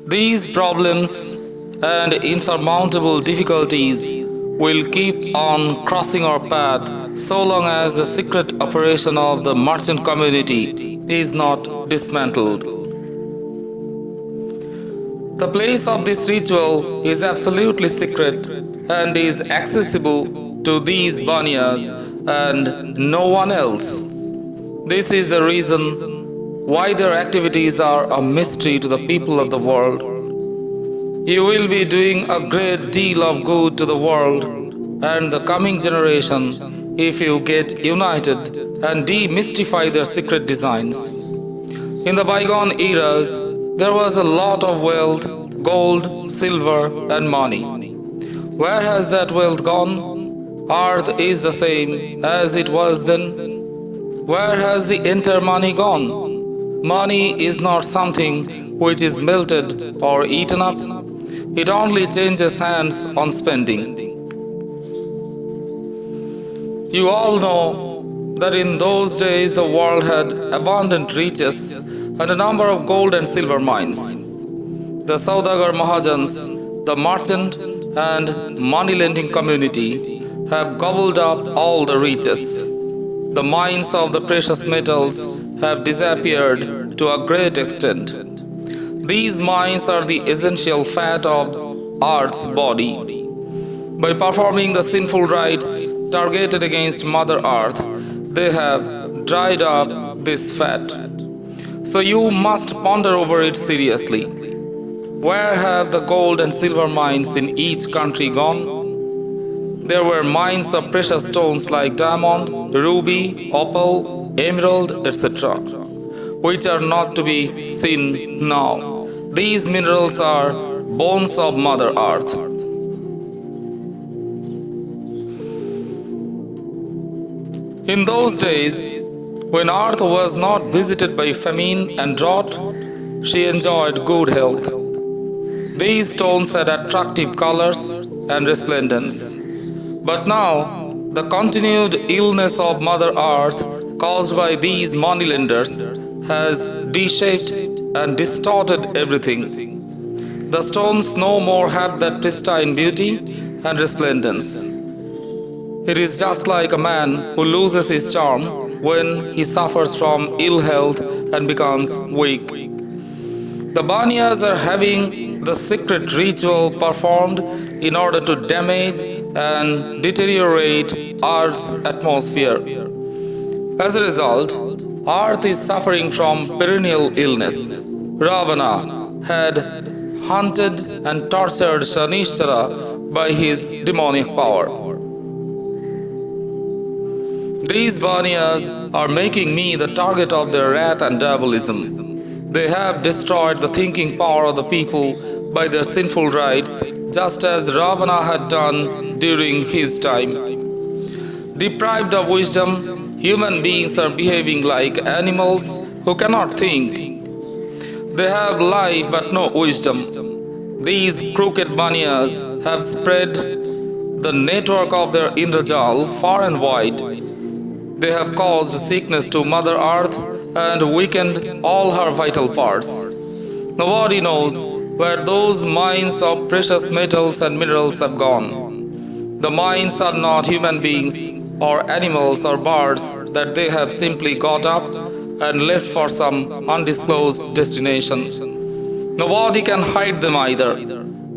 These problems and insurmountable difficulties will keep on crossing our path so long as the secret operation of the merchant community is not dismantled. The place of this ritual is absolutely secret and is accessible to these banyas and no one else. This is the reason why their activities are a mystery to the people of the world. You will be doing a great deal of good to the world and the coming generation if you get united and demystify their secret designs. In the bygone eras, there was a lot of wealth, gold, silver, and money. Where has that wealth gone? Earth is the same as it was then. Where has the entire money gone? Money is not something which is melted or eaten up. It only changes hands on spending. You all know that in those days the world had abundant riches and a number of gold and silver mines. The Saudagar Mahajans, the merchant and money-lending community have gobbled up all the riches. The mines of the precious metals have disappeared to a great extent. These mines are the essential fat of Earth's body. By performing the sinful rites targeted against Mother Earth, they have dried up this fat. So you must ponder over it seriously. Where have the gold and silver mines in each country gone? There were mines of precious stones like diamond, ruby, opal, emerald, etc., which are not to be seen now. These minerals are bones of Mother Earth. In those days, when Earth was not visited by famine and drought, she enjoyed good health. These stones had attractive colors and resplendence. But now, the continued illness of Mother Earth caused by these moneylenders has reshaped and distorted everything. The stones no more have that pristine beauty and resplendence. It is just like a man who loses his charm when he suffers from ill health and becomes weak. The Banyas are having the secret ritual performed in order to damage and deteriorate Earth's atmosphere. As a result, Earth is suffering from perennial illness. Ravana had hunted and tortured Shanishchara by his demonic power. These Banyas are making me the target of their wrath and diabolism. They have destroyed the thinking power of the people by their sinful rites, just as Ravana had done during his time. Deprived of wisdom, human beings are behaving like animals who cannot think. They have life but no wisdom. These crooked Banyas have spread the network of their Indrajal far and wide. They have caused sickness to Mother Earth and weakened all her vital parts. Nobody knows where those mines of precious metals and minerals have gone. The mines are not human beings or animals or birds that they have simply got up and left for some undisclosed destination. Nobody can hide them either.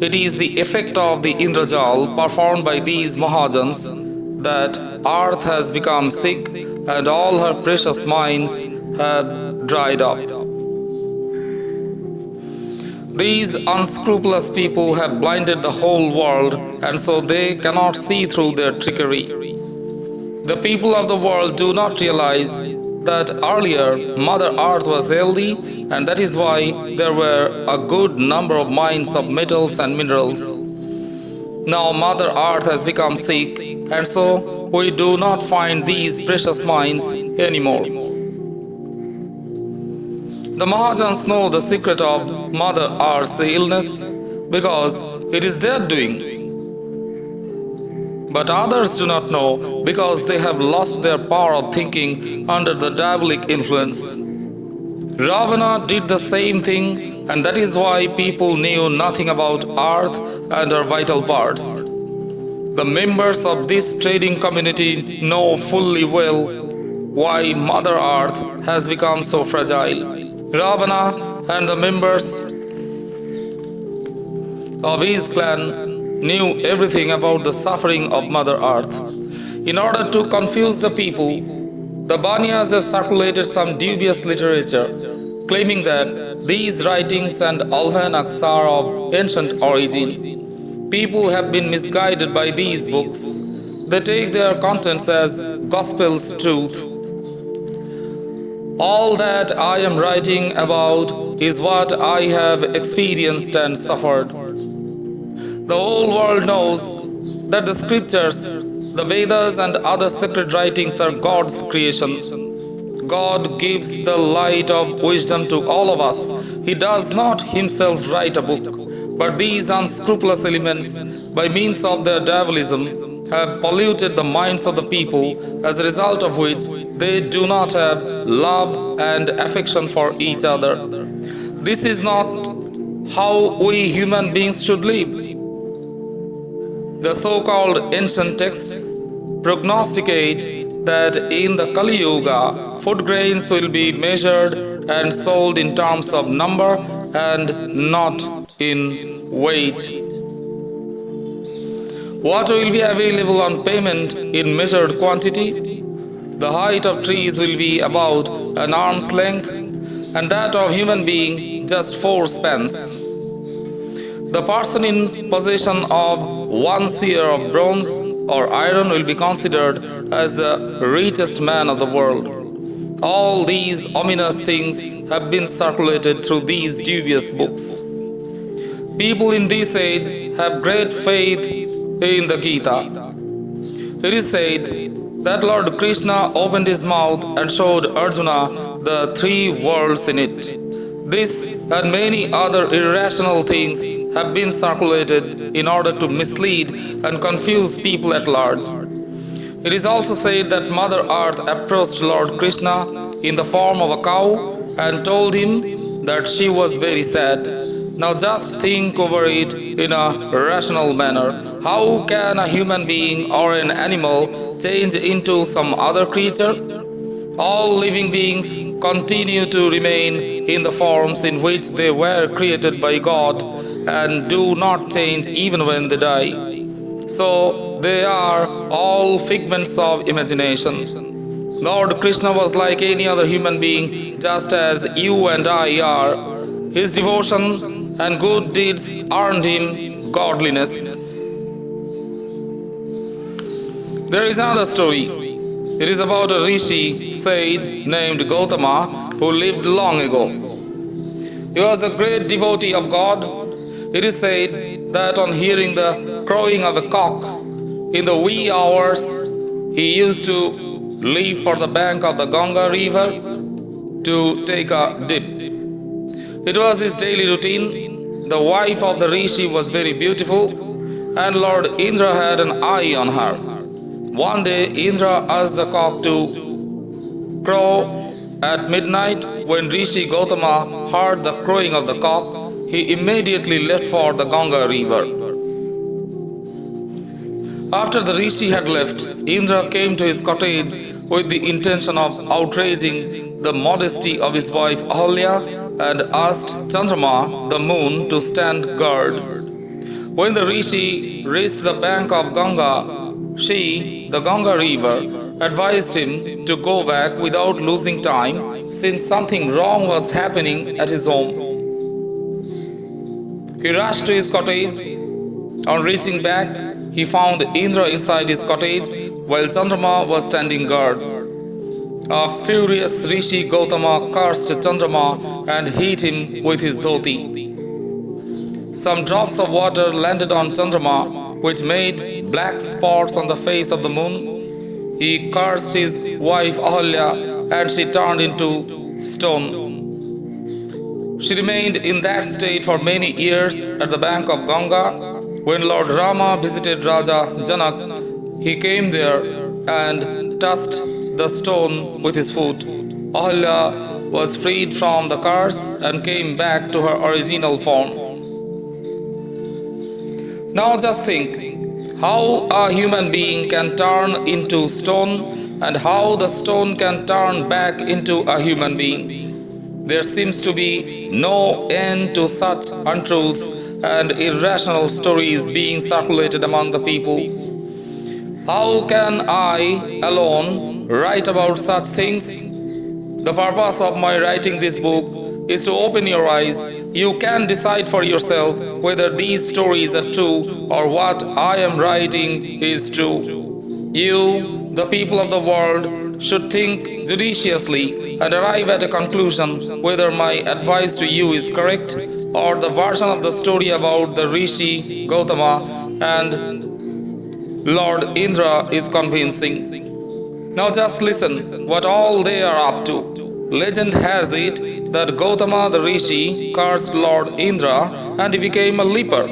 It is the effect of the Indrajal performed by these Mahajans that Earth has become sick and all her precious mines have dried up. These unscrupulous people have blinded the whole world, and so they cannot see through their trickery. The people of the world do not realize that earlier Mother Earth was healthy, and that is why there were a good number of mines of metals and minerals. Now Mother Earth has become sick, and so we do not find these precious mines anymore. The Mahajans know the secret of Mother Earth's illness because it is their doing. But others do not know because they have lost their power of thinking under the diabolic influence. Ravana did the same thing and that is why people knew nothing about earth and her vital parts. The members of this trading community know fully well why Mother Earth has become so fragile. Ravana and the members of his clan knew everything about the suffering of Mother Earth. In order to confuse the people, the Banyas have circulated some dubious literature, claiming that these writings and almanacs are of ancient origin. People have been misguided by these books. They take their contents as gospel's truth. All that I am writing about is what I have experienced and suffered. The whole world knows that the scriptures, the Vedas and other sacred writings are God's creation. God gives the light of wisdom to all of us. He does not himself write a book, but these unscrupulous elements, by means of their diabolism, have polluted the minds of the people, as a result of which they do not have love and affection for each other. This is not how we human beings should live. The so-called ancient texts prognosticate that in the Kali Yuga, food grains will be measured and sold in terms of number and not in weight. Water will be available on payment in measured quantity. The height of trees will be about an arm's length, and that of human being just 4 spans. The person in possession of 1 seer of bronze or iron will be considered as the richest man of the world. All these ominous things have been circulated through these dubious books. People in this age have great faith in the Gita. It is said that Lord Krishna opened his mouth and showed Arjuna the 3 worlds in it. This and many other irrational things have been circulated in order to mislead and confuse people at large. It is also said that Mother Earth approached Lord Krishna in the form of a cow and told him that she was very sad. Now just think over it in a rational manner. How can a human being or an animal change into some other creature? All living beings continue to remain in the forms in which they were created by God and do not change even when they die. So they are all figments of imagination. Lord Krishna was like any other human being, just as you and I are. His devotion and good deeds earned him godliness. There is another story. It is about a rishi, sage named Gautama, who lived long ago. He was a great devotee of God. It is said that on hearing the crowing of a cock in the wee hours, he used to leave for the bank of the Ganga river to take a dip. It was his daily routine. The wife of the rishi was very beautiful, and Lord Indra had an eye on her. One day, Indra asked the cock to crow at midnight. When Rishi Gautama heard the crowing of the cock, he immediately left for the Ganga river. After the Rishi had left, Indra came to his cottage with the intention of outraging the modesty of his wife Ahalya and asked Chandrama, the moon, to stand guard. When the Rishi reached the bank of Ganga, she, the Ganga river, advised him to go back without losing time, since something wrong was happening at his home. He rushed to his cottage. On reaching back, he found Indra inside his cottage while Chandrama was standing guard. A furious Rishi Gautama cursed Chandrama and hit him with his dhoti. Some drops of water landed on Chandrama, which made black spots on the face of the moon. He cursed his wife Ahalya and she turned into stone. She remained in that state for many years at the bank of Ganga. When Lord Rama visited Raja Janak, he came there and touched the stone with his foot. Ahalya was freed from the curse and came back to her original form. Now just think how a human being can turn into stone and how the stone can turn back into a human being. There seems to be no end to such untruths and irrational stories being circulated among the people. How can I alone write about such things? The purpose of my writing this book is to open your eyes. You can decide for yourself whether these stories are true or what I am writing is true. You, the people of the world, should think judiciously and arrive at a conclusion whether my advice to you is correct or the version of the story about the Rishi Gautama and Lord Indra is convincing. Now just listen what all they are up to. Legend has it that Gautama the Rishi cursed Lord Indra and he became a leper.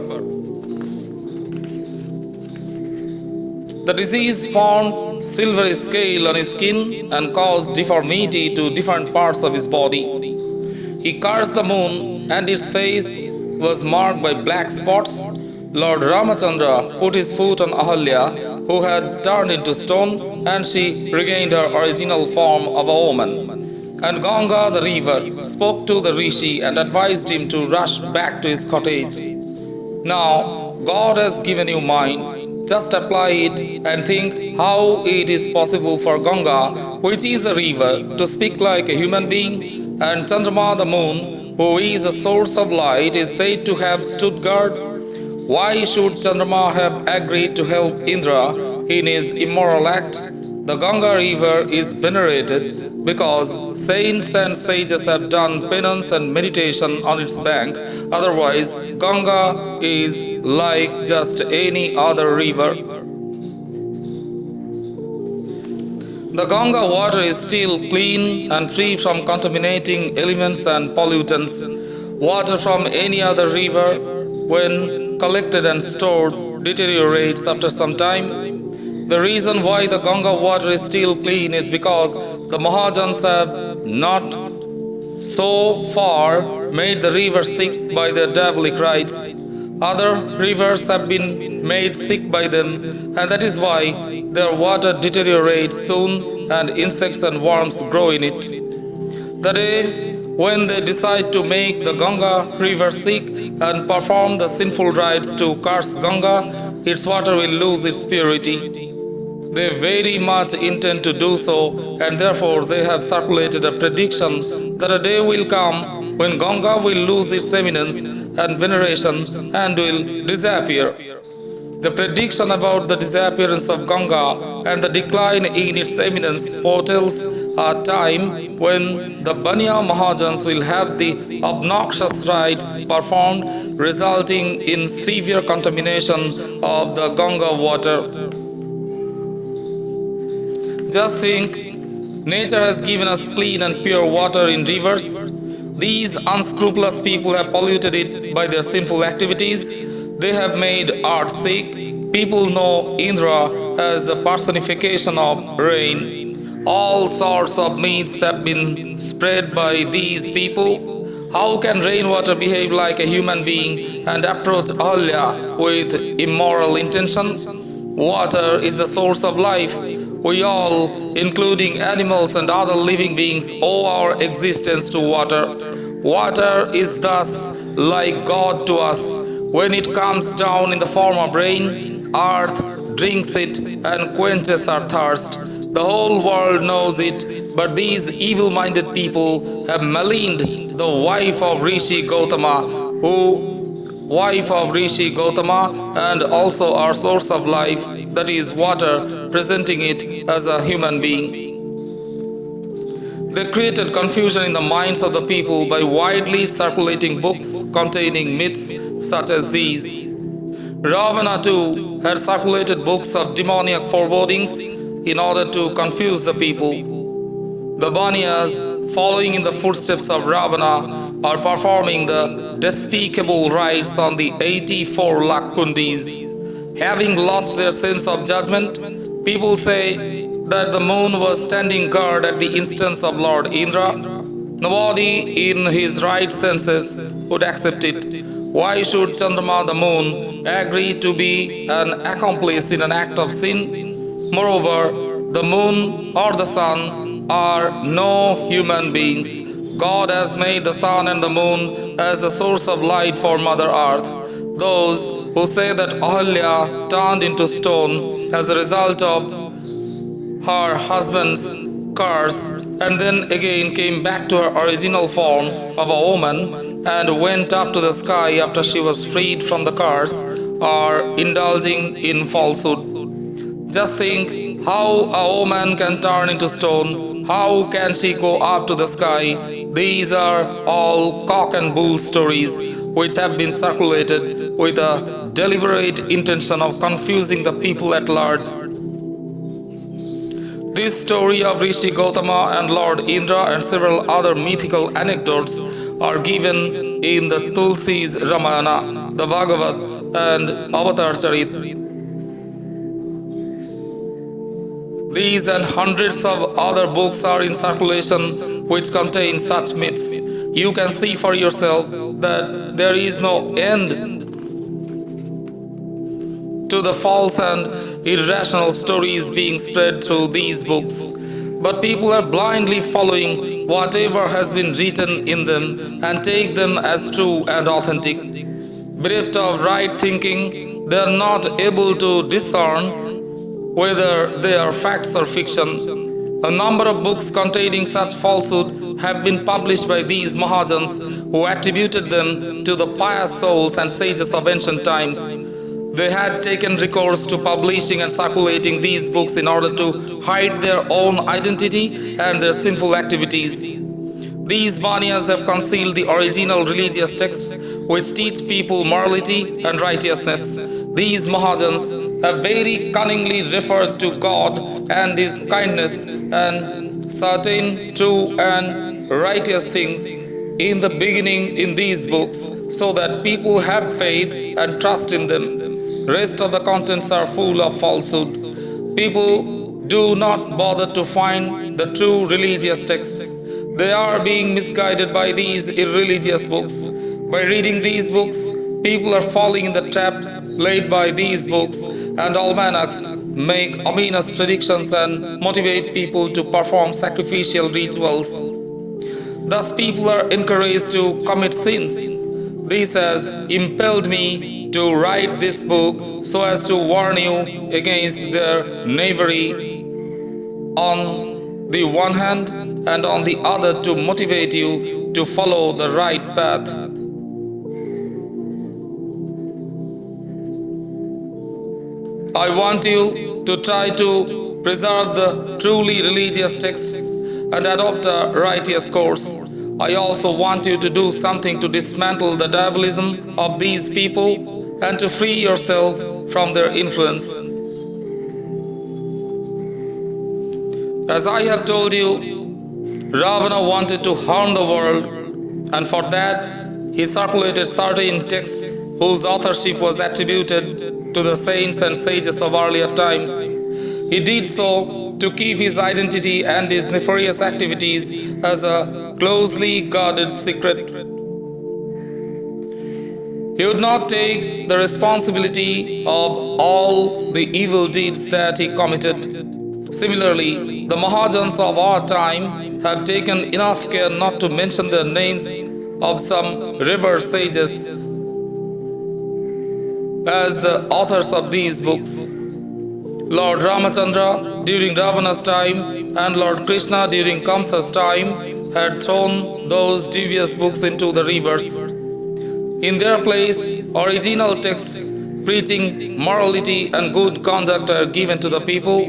The disease formed silvery scale on his skin and caused deformity to different parts of his body. He cursed the moon and its face was marked by black spots. Lord Ramachandra put his foot on Ahalya, who had turned into stone, and she regained her original form of a woman. And Ganga the river spoke to the Rishi and advised him to rush back to his cottage. Now, God has given you mind. Just apply it and think how it is possible for Ganga, which is a river, to speak like a human being, and Chandrama the moon, who is a source of light, is said to have stood guard. Why should Chandrama have agreed to help Indra in his immoral act? The Ganga river is venerated because saints and sages have done penance and meditation on its bank. Otherwise, Ganga is like just any other river. The Ganga water is still clean and free from contaminating elements and pollutants. Water from any other river, when collected and stored, deteriorates after some time. The reason why the Ganga water is still clean is because the Mahajans have not so far made the river sick by their diabolic rites. Other rivers have been made sick by them, and that is why their water deteriorates soon and insects and worms grow in it. The day when they decide to make the Ganga river sick and perform the sinful rites to curse Ganga, its water will lose its purity. They very much intend to do so, and therefore they have circulated a prediction that a day will come when Ganga will lose its eminence and veneration and will disappear. The prediction about the disappearance of Ganga and the decline in its eminence foretells a time when the Baniya Mahajans will have the obnoxious rites performed, resulting in severe contamination of the Ganga water. Just think, nature has given us clean and pure water in rivers. These unscrupulous people have polluted it by their sinful activities. They have made earth sick. People know Indra as the personification of rain. All sorts of myths have been spread by these people. How can rainwater behave like a human being and approach Ahalya with immoral intention? Water is the source of life. We all, including animals and other living beings, owe our existence to water. Water is thus like God to us. When it comes down in the form of rain, earth drinks it and quenches our thirst. The whole world knows it, but these evil-minded people have maligned the wife of Rishi Gautama, and also our source of life, that is water, presenting it as a human being. They created confusion in the minds of the people by widely circulating books containing myths such as these. Ravana too had circulated books of demoniac forebodings in order to confuse the people. The Baniyas, following in the footsteps of Ravana, are performing the despicable rites on the 84 lakh kundis. Having lost their sense of judgment, people say that the moon was standing guard at the instance of Lord Indra. Nobody in his right senses would accept it. Why should Chandrama, the moon, agree to be an accomplice in an act of sin? Moreover, the moon or the sun are no human beings. God has made the sun and the moon as a source of light for Mother Earth. Those who say that Ahalya turned into stone as a result of her husband's curse and then again came back to her original form of a woman and went up to the sky after she was freed from the curse are indulging in falsehood. Just think how a woman can turn into stone. How can she go up to the sky? These are all cock and bull stories which have been circulated with a deliberate intention of confusing the people at large. This story of Rishi Gautama and Lord Indra and several other mythical anecdotes are given in the Tulsi's Ramayana, the Bhagavad, and Avatar Charit. These and hundreds of other books are in circulation which contain such myths. You can see for yourself that there is no end to the false and irrational stories being spread through these books. But people are blindly following whatever has been written in them and take them as true and authentic. Bereft of right thinking, they are not able to discern whether they are facts or fiction. A number of books containing such falsehood have been published by these Mahajans who attributed them to the pious souls and sages of ancient times. They had taken recourse to publishing and circulating these books in order to hide their own identity and their sinful activities. These Banias have concealed the original religious texts which teach people morality and righteousness. These Mahajans have very cunningly referred to God and His kindness and certain true and righteous things in the beginning in these books so that people have faith and trust in them. Rest of the contents are full of falsehood. People do not bother to find the true religious texts. They are being misguided by these irreligious books. By reading these books, people are falling in the trap laid by these books, and almanacs make ominous predictions and motivate people to perform sacrificial rituals. Thus, people are encouraged to commit sins. This has impelled me to write this book so as to warn you against their knavery on the one hand, and on the other to motivate you to follow the right path. I want you to try to preserve the truly religious texts and adopt a righteous course. I also want you to do something to dismantle the diabolism of these people and to free yourself from their influence. As I have told you, Ravana wanted to harm the world, and for that he circulated certain texts whose authorship was attributed to the saints and sages of earlier times. He did so to keep his identity and his nefarious activities as a closely guarded secret. He would not take the responsibility of all the evil deeds that he committed. Similarly, the Mahajans of our time have taken enough care not to mention the names of some revered sages as the authors of these books. Lord Ramachandra during Ravana's time and Lord Krishna during Kamsa's time had thrown those devious books into the rivers. In their place, original texts preaching morality and good conduct are given to the people.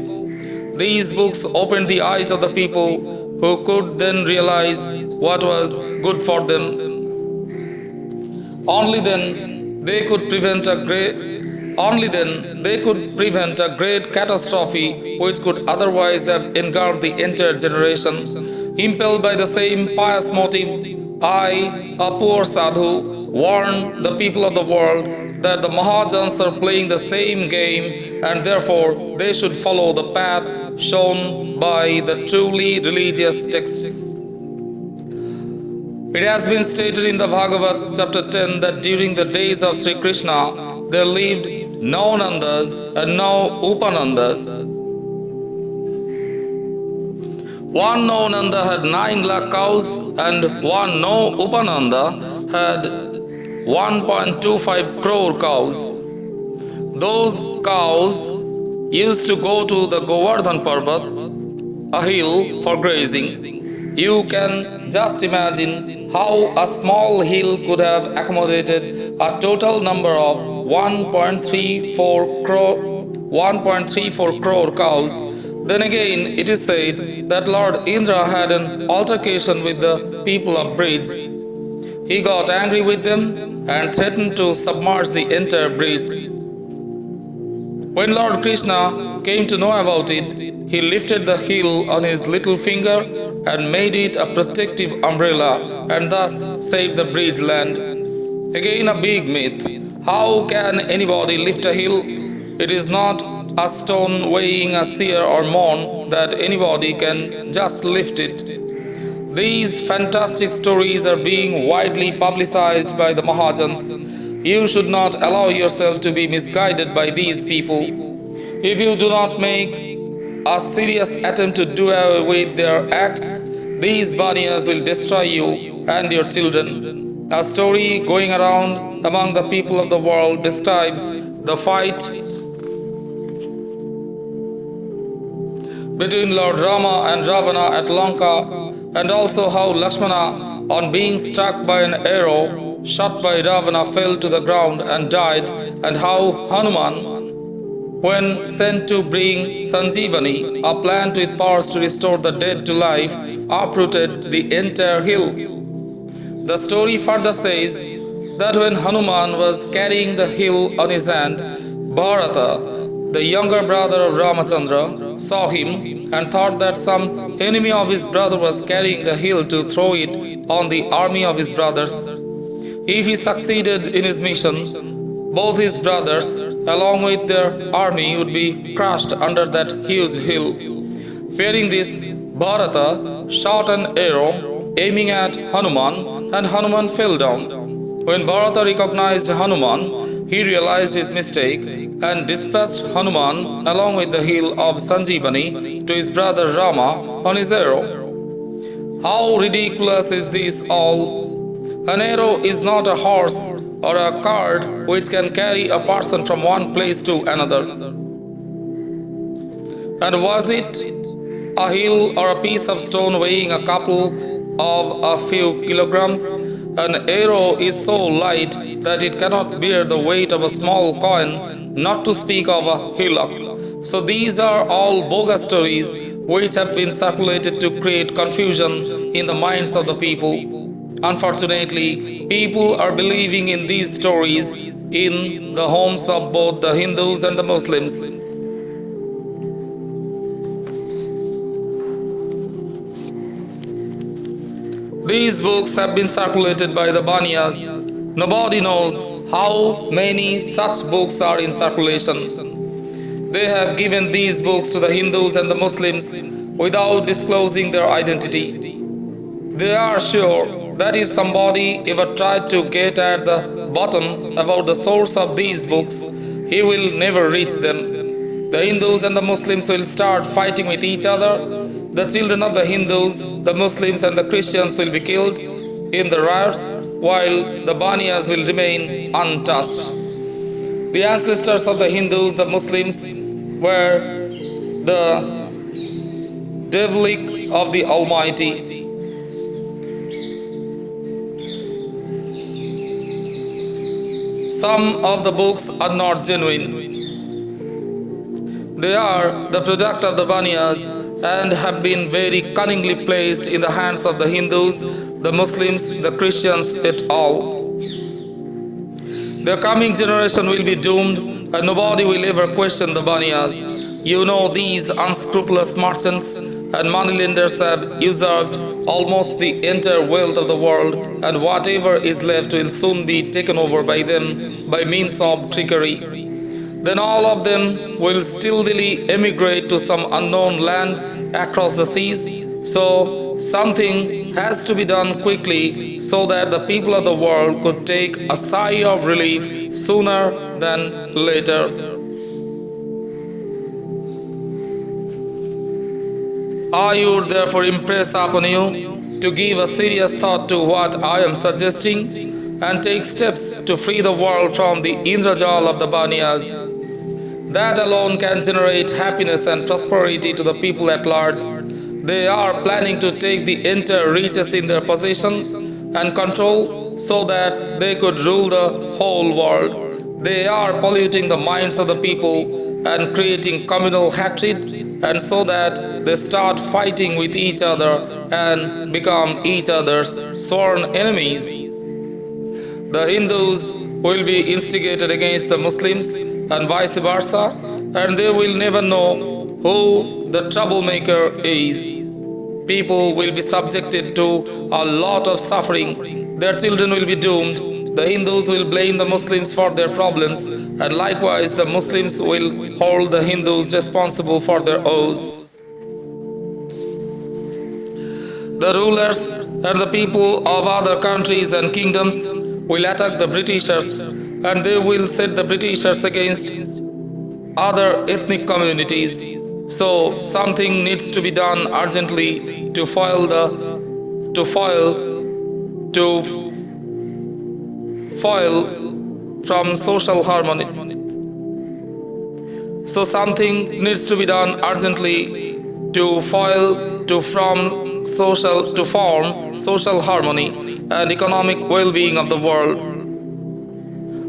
These books opened the eyes of the people who could then realize what was good for them. Only then they could prevent a great catastrophe which could otherwise have engulfed the entire generation. Impelled by the same pious motive, I, a poor sadhu, warn the people of the world that the Mahajans are playing the same game and therefore they should follow the path shown by the truly religious texts. It has been stated in the Bhagavad chapter 10 that during the days of Sri Krishna there lived no Nandas and no Upanandas. One no Nanda had 9 lakh cows and one no Upananda had 1.25 crore cows. Those cows used to go to the Govardhan Parbat, a hill, for grazing. You can just imagine how a small hill could have accommodated a total number of 1.34 crore cows. Then again, it is said that Lord Indra had an altercation with the people of Brij. He got angry with them and threatened to submerge the entire Brij. When Lord Krishna came to know about it, he lifted the hill on his little finger and made it a protective umbrella and thus saved the Brij land. Again, a big myth. How can anybody lift a hill? It is not a stone weighing a seer or mon that anybody can just lift it. These fantastic stories are being widely publicized by the Mahajans. You should not allow yourself to be misguided by these people. If you do not make a serious attempt to do away with their acts, these Baniyas will destroy you and your children. A story going around among the people of the world describes the fight between Lord Rama and Ravana at Lanka, and also how Lakshmana, on being struck by an arrow shot by Ravana, fell to the ground and died, and how Hanuman, when sent to bring Sanjeevani, a plant with powers to restore the dead to life, uprooted the entire hill. The story further says that when Hanuman was carrying the hill on his hand, Bharata, the younger brother of Ramachandra, saw him and thought that some enemy of his brother was carrying the hill to throw it on the army of his brothers. If he succeeded in his mission, both his brothers, along with their army, would be crushed under that huge hill. Fearing this, Bharata shot an arrow aiming at Hanuman, and Hanuman fell down. When Bharata recognized Hanuman, he realized his mistake and dispatched Hanuman along with the hill of Sanjeevani to his brother Rama on his arrow. How ridiculous is this all? An arrow is not a horse or a cart which can carry a person from one place to another. And was it a hill or a piece of stone weighing a couple of a few kilograms? An arrow is so light that it cannot bear the weight of a small coin, not to speak of a hillock. So these are all bogus stories which have been circulated to create confusion in the minds of the people. Unfortunately, people are believing in these stories in the homes of both the Hindus and the Muslims. These books have been circulated by the Baniyas. Nobody knows how many such books are in circulation. They have given these books to the Hindus and the Muslims without disclosing their identity. They are sure that if somebody ever tried to get at the bottom about the source of these books, he will never reach them. The Hindus and the Muslims will start fighting with each other. The children of the Hindus, the Muslims and the Christians will be killed in the riots, while the Baniyas will remain untouched. The ancestors of the Hindus, the Muslims, were the devilic of the Almighty. Some of the books are not genuine. They are the product of the Baniyas and have been very cunningly placed in the hands of the Hindus, the Muslims, the Christians, et al. The coming generation will be doomed and nobody will ever question the Baniyas. You know, these unscrupulous merchants and moneylenders have usurped almost the entire wealth of the world, and whatever is left will soon be taken over by them by means of trickery. Then all of them will stealthily emigrate to some unknown land across the seas. So something has to be done quickly so that the people of the world could take a sigh of relief sooner than later. I would therefore impress upon you to give a serious thought to what I am suggesting and take steps to free the world from the Indrajal of the Baniyas. That alone can generate happiness and prosperity to the people at large. They are planning to take the entire reaches in their possession and control so that they could rule the whole world. They are polluting the minds of the people and creating communal hatred, and so that they start fighting with each other and become each other's sworn enemies. The Hindus will be instigated against the Muslims and vice versa, and they will never know who the troublemaker is. People will be subjected to a lot of suffering. Their children will be doomed. The Hindus will blame the Muslims for their problems, and likewise the Muslims will hold the Hindus responsible for their woes. The rulers and the people of other countries and kingdoms will attack the Britishers, and they will set the Britishers against other ethnic communities. So something needs to be done urgently to foil from social harmony. So something needs to be done urgently to form social harmony and economic well-being of the world,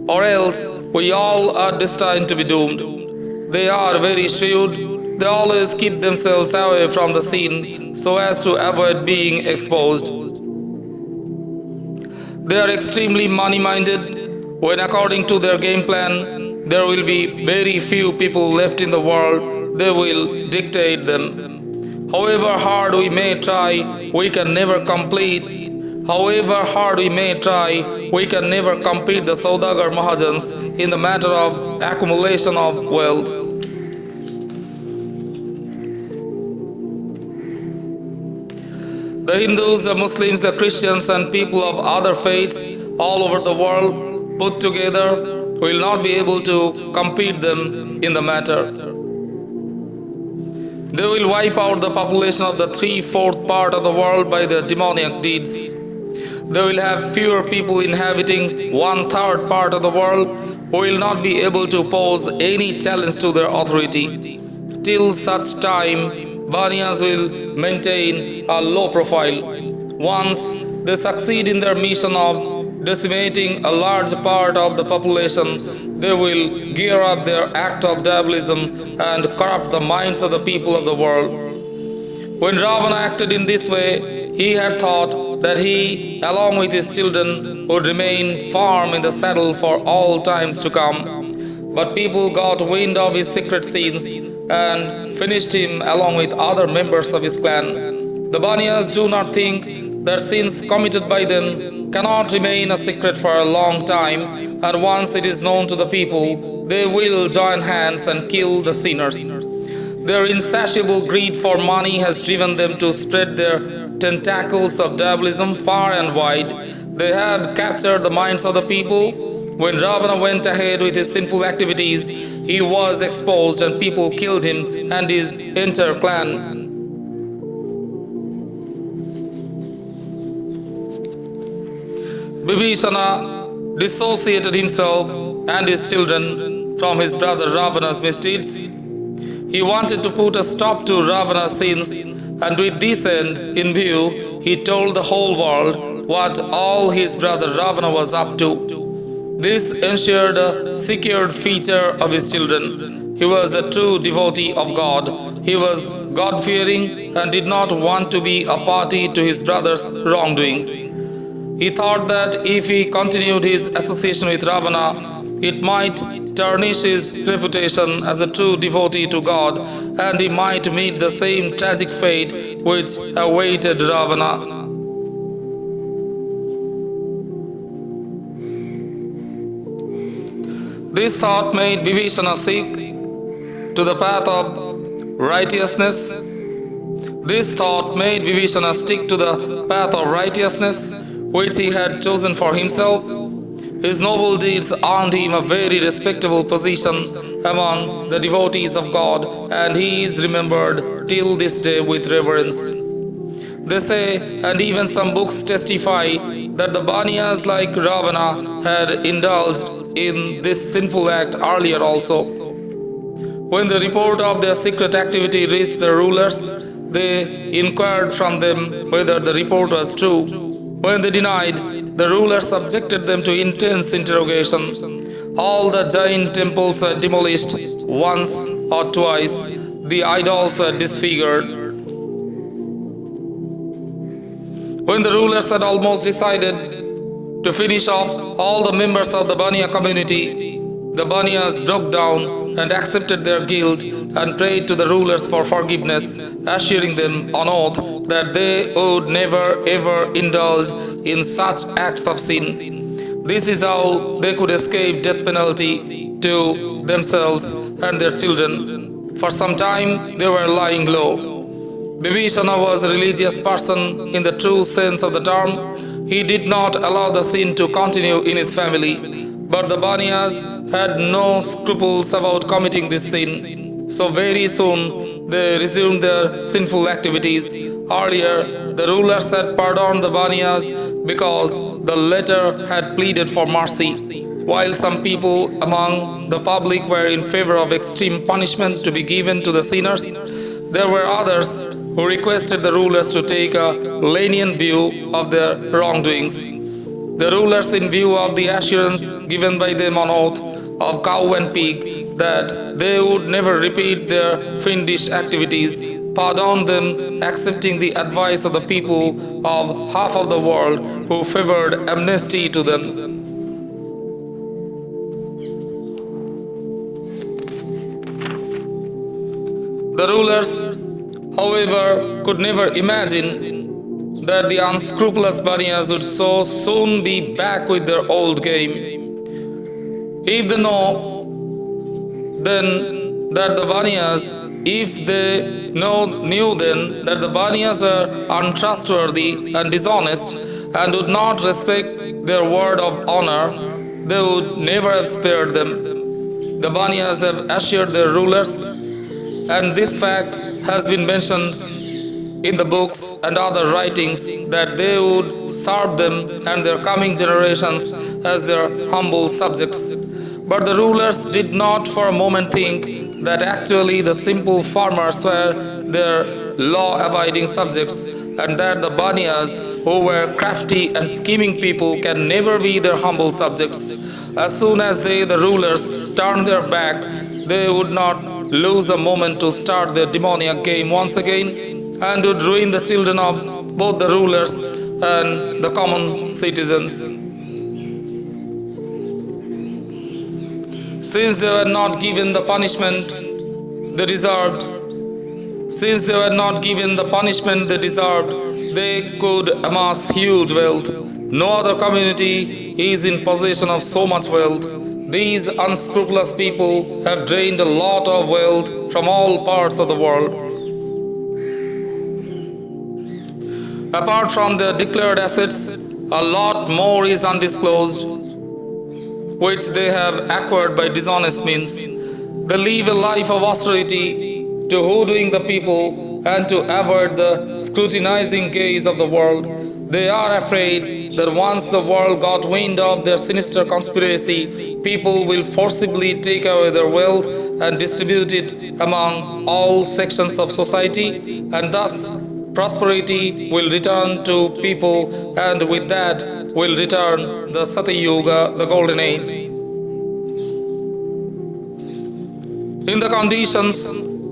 or else we all are destined to be doomed. They are very shrewd. They always keep themselves away from the scene so as to avoid being exposed. They are extremely money-minded. When according to their game plan, there will be very few people left in the world, they will dictate them. However hard we may try, we can never complete. However hard we may try, we can never compete the Saudagar Mahajans in the matter of accumulation of wealth. The Hindus, the Muslims, the Christians and people of other faiths all over the world put together will not be able to compete them in the matter. They will wipe out the population of the 3/4 part of the world by their demoniac deeds. They will have fewer people inhabiting 1/3 part of the world who will not be able to pose any challenge to their authority. Till such time, Baniyas will maintain a low profile. Once they succeed in their mission of decimating a large part of the population, they will gear up their act of diabolism and corrupt the minds of the people of the world. When Ravana acted in this way, he had thought that he, along with his children, would remain firm in the saddle for all times to come. But people got wind of his secret scenes and finished him along with other members of his clan. The Baniyas do not think that sins committed by them cannot remain a secret for a long time, and once it is known to the people, they will join hands and kill the sinners. Their insatiable greed for money has driven them to spread their tentacles of diabolism far and wide. They have captured the minds of the people. When Ravana went ahead with his sinful activities, he was exposed and people killed him and his entire clan. Vibhishana dissociated himself and his children from his brother Ravana's misdeeds. He wanted to put a stop to Ravana's sins, and with this end in view, he told the whole world what all his brother Ravana was up to. This ensured a secured future of his children. He was a true devotee of God. He was God-fearing and did not want to be a party to his brother's wrongdoings. He thought that if he continued his association with Ravana, it might tarnish his reputation as a true devotee to God, and he might meet the same tragic fate which awaited Ravana. This thought made Vibhishana seek to the path of righteousness. This thought made Vibhishana stick to the path of righteousness which he had chosen for himself. His noble deeds earned him a very respectable position among the devotees of God, and he is remembered till this day with reverence. They say, and even some books testify, that the Baniyas like Ravana had indulged in this sinful act earlier also. When the report of their secret activity reached the rulers, they inquired from them whether the report was true. When they denied, the rulers subjected them to intense interrogation. All the Jain temples were demolished once or twice. The idols were disfigured. When the rulers had almost decided to finish off all the members of the Baniya community, the Baniyas broke down and accepted their guilt and prayed to the rulers for forgiveness, assuring them on oath that they would never ever indulge in such acts of sin. This is how they could escape death penalty to themselves and their children. For some time they were lying low. Vibhishana was a religious person in the true sense of the term. He did not allow the sin to continue in his family. But the Baniyas had no scruples about committing this sin. So very soon they resumed their sinful activities. Earlier, the rulers had pardoned the Baniyas because the latter had pleaded for mercy, while some people among the public were in favor of extreme punishment to be given to the sinners. There were others who requested the rulers to take a lenient view of their wrongdoings. The rulers, in view of the assurance given by them on oath of cow and pig that they would never repeat their fiendish activities, pardoned them, accepting the advice of the people of half of the world who favored amnesty to them. The rulers, however, could never imagine that the unscrupulous Baniyas would so soon be back with their old game. If they know then that the Baniyas, if they knew then that the Baniyas were untrustworthy and dishonest and would not respect their word of honor, they would never have spared them. The Baniyas have assured their rulers, and this fact has been mentioned in the books and other writings, that they would serve them and their coming generations as their humble subjects. But the rulers did not for a moment think that actually the simple farmers were their law-abiding subjects, and that the Baniyas, who were crafty and scheming people, can never be their humble subjects. As soon as they, the rulers, turned their back, they would not lose a moment to start their demoniac game once again, and would ruin the children of both the rulers and the common citizens. Since they were not given the punishment they deserved, they could amass huge wealth. No other community is in possession of so much wealth. These unscrupulous people have drained a lot of wealth from all parts of the world. Apart from their declared assets, a lot more is undisclosed, which they have acquired by dishonest means. They live a life of austerity to hoodwink the people and to avoid the scrutinizing gaze of the world. They are afraid that once the world got wind of their sinister conspiracy, people will forcibly take away their wealth and distribute it among all sections of society, and thus prosperity will return to people, and with that will return the Satyuga, the golden age. In the conditions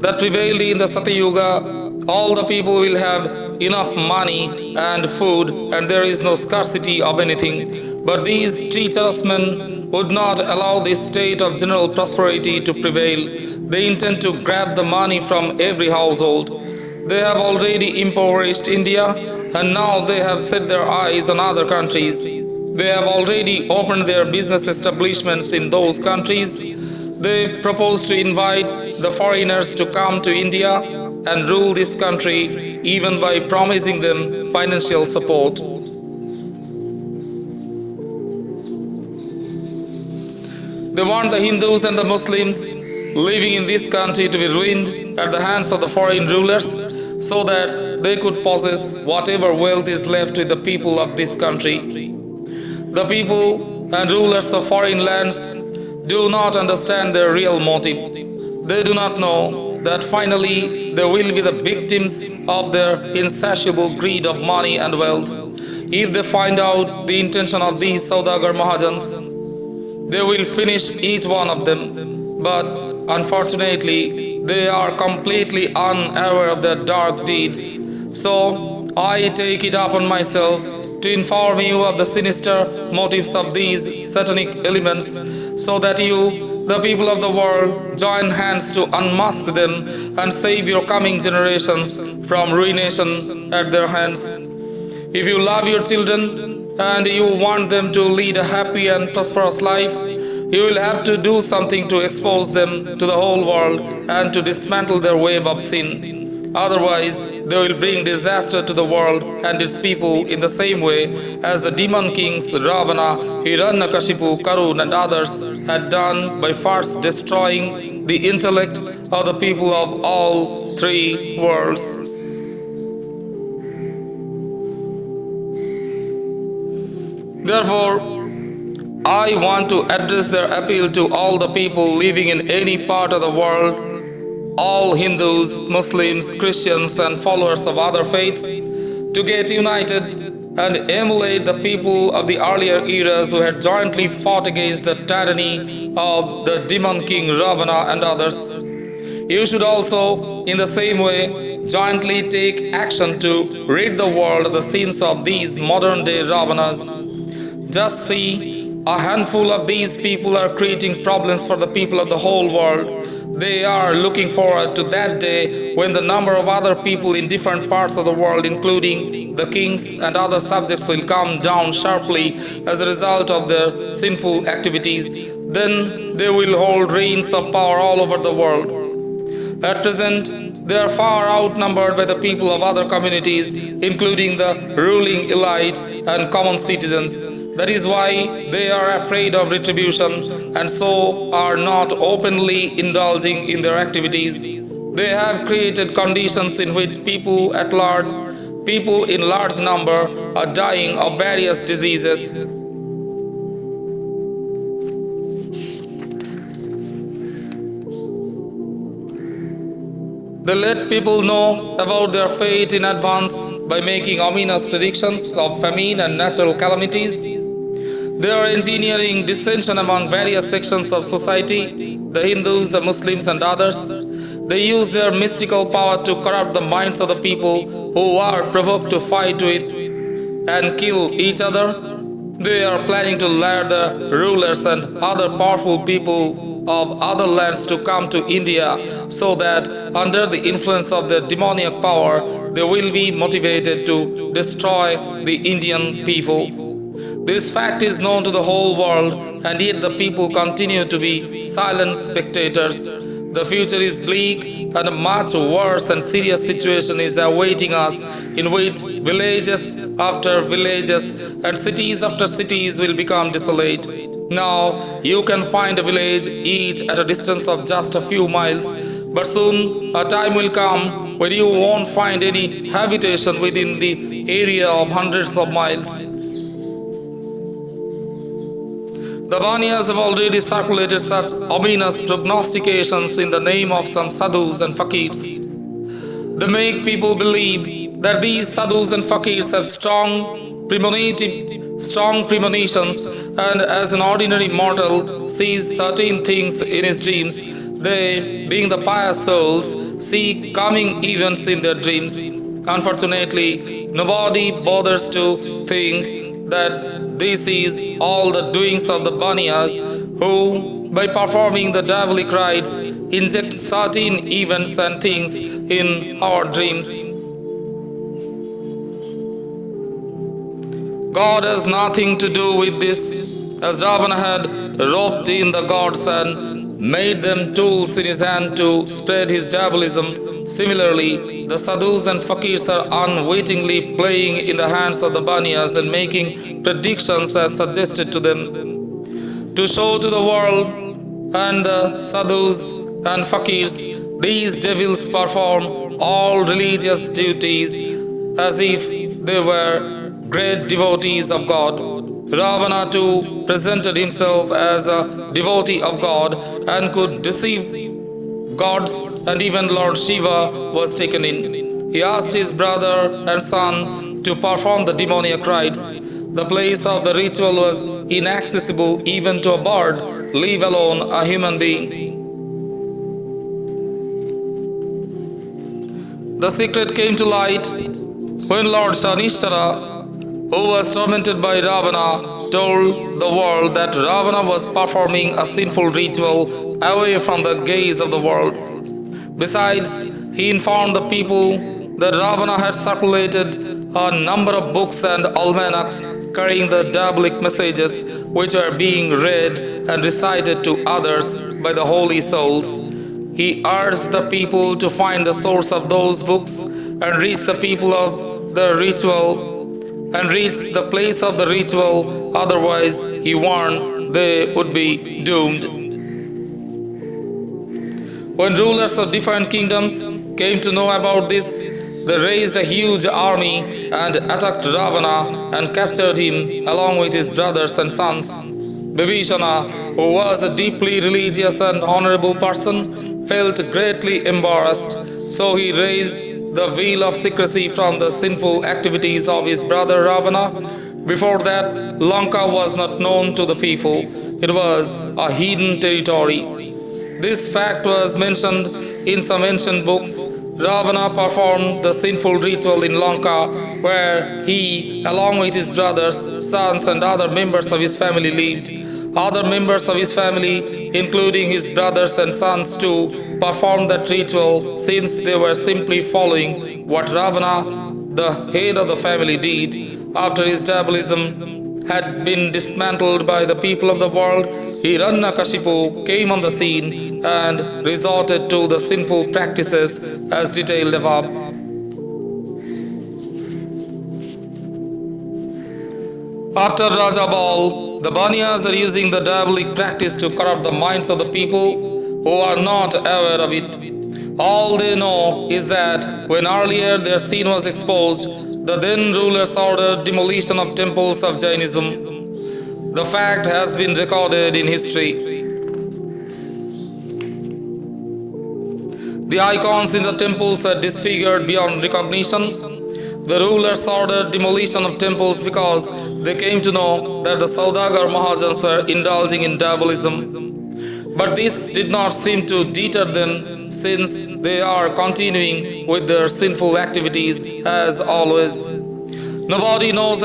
that prevailed in the Satyuga, all the people will have enough money and food, and there is no scarcity of anything. But these treacherous men would not allow this state of general prosperity to prevail. They intend to grab the money from every household. They have already impoverished India, and now they have set their eyes on other countries. They have already opened their business establishments in those countries. They propose to invite the foreigners to come to India and rule this country even by promising them financial support. They want the Hindus and the Muslims living in this country to be ruined at the hands of the foreign rulers so that they could possess whatever wealth is left with the people of this country. The people and rulers of foreign lands do not understand their real motive. They do not know that finally they will be the victims of their insatiable greed of money and wealth. If they find out the intention of these Saudagar Mahajans, they will finish each one of them. But unfortunately, they are completely unaware of their dark deeds. So I take it upon myself to inform you of the sinister motives of these satanic elements, so that you, the people of the world, join hands to unmask them and save your coming generations from ruination at their hands. If you love your children and you want them to lead a happy and prosperous life, you will have to do something to expose them to the whole world and to dismantle their web of sin. Otherwise, they will bring disaster to the world and its people in the same way as the demon kings Ravana, Hiranyakashipu, Karun and others had done by first destroying the intellect of the people of all three worlds. Therefore, I want to address their appeal to all the people living in any part of the world, all Hindus, Muslims, Christians and followers of other faiths, to get united and emulate the people of the earlier eras who had jointly fought against the tyranny of the demon king Ravana and others. You should also, in the same way, jointly take action to rid the world of the sins of these modern-day Ravanas. Just see, a handful of these people are creating problems for the people of the whole world. They are looking forward to that day when the number of other people in different parts of the world, including the kings and other subjects, will come down sharply as a result of their sinful activities. Then they will hold reigns of power all over the world. At present, they are far outnumbered by the people of other communities, including the ruling elite and common citizens. That is why they are afraid of retribution and so are not openly indulging in their activities. They have created conditions in which people in large number are dying of various diseases. They let people know about their fate in advance by making ominous predictions of famine and natural calamities. They are engineering dissension among various sections of society, the Hindus, the Muslims and others. They use their mystical power to corrupt the minds of the people who are provoked to fight with and kill each other. They are planning to lure the rulers and other powerful people of other lands to come to India so that under the influence of their demoniac power they will be motivated to destroy the Indian people. This fact is known to the whole world, and yet the people continue to be silent spectators. The future is bleak, and a much worse and serious situation is awaiting us, in which villages after villages and cities after cities will become desolate. Now you can find a village each at a distance of just a few miles, but soon a time will come when you won't find any habitation within the area of hundreds of miles. The Banias have already circulated such ominous prognostications in the name of some sadhus and fakirs. They make people believe that these sadhus and fakirs have strong premonitions, and as an ordinary mortal sees certain things in his dreams, they, being the pious souls, see coming events in their dreams. Unfortunately, nobody bothers to think that this is all the doings of the Banias, who, by performing the diabolic rites, inject certain events and things in our dreams. God has nothing to do with this, as Ravana had roped in the gods and made them tools in his hand to spread his diabolism. Similarly, the sadhus and fakirs are unwittingly playing in the hands of the banias and making predictions as suggested to them, to show to the world and the sadhus and fakirs these devils perform all religious duties as if they were great devotees of God. Ravana too presented himself as a devotee of God and could deceive gods, and even Lord Shiva was taken in. He asked his brother and son to perform the demoniac rites. The place of the ritual was inaccessible even to a bird, leave alone a human being. The secret came to light when Lord Shanishchara, who was tormented by Ravana, told the world that Ravana was performing a sinful ritual away from the gaze of the world. Besides, he informed the people that Ravana had circulated a number of books and almanacs carrying the diabolic messages which were being read and recited to others by the holy souls. He urged the people to find the source of those books and reach the people of the ritual and reach the place of the ritual, otherwise, he warned, they would be doomed. When rulers of different kingdoms came to know about this, they raised a huge army and attacked Ravana and captured him along with his brothers and sons. Vibhishana, who was a deeply religious and honorable person, felt greatly embarrassed, so he raised the veil of secrecy from the sinful activities of his brother Ravana. Before that, Lanka was not known to the people. It was a hidden territory. This fact was mentioned in some ancient books. Ravana performed the sinful ritual in Lanka, where he, along with his brothers, sons and other members of his family lived. Other members of his family, including his brothers and sons too, performed that ritual since they were simply following what Ravana, the head of the family, did. After his diabolism had been dismantled by the people of the world, Hiranyakashipu came on the scene and resorted to the sinful practices as detailed above. After Raja Bal, the Banyas are using the diabolic practice to corrupt the minds of the people who are not aware of it. All they know is that when earlier their sin was exposed, the then rulers ordered demolition of temples of Jainism. The fact has been recorded in history. The icons in the temples are disfigured beyond recognition. The rulers ordered demolition of temples because they came to know that the Saudagar Mahajans were indulging in diabolism. But this did not seem to deter them, since they are continuing with their sinful activities as always. Nobody knows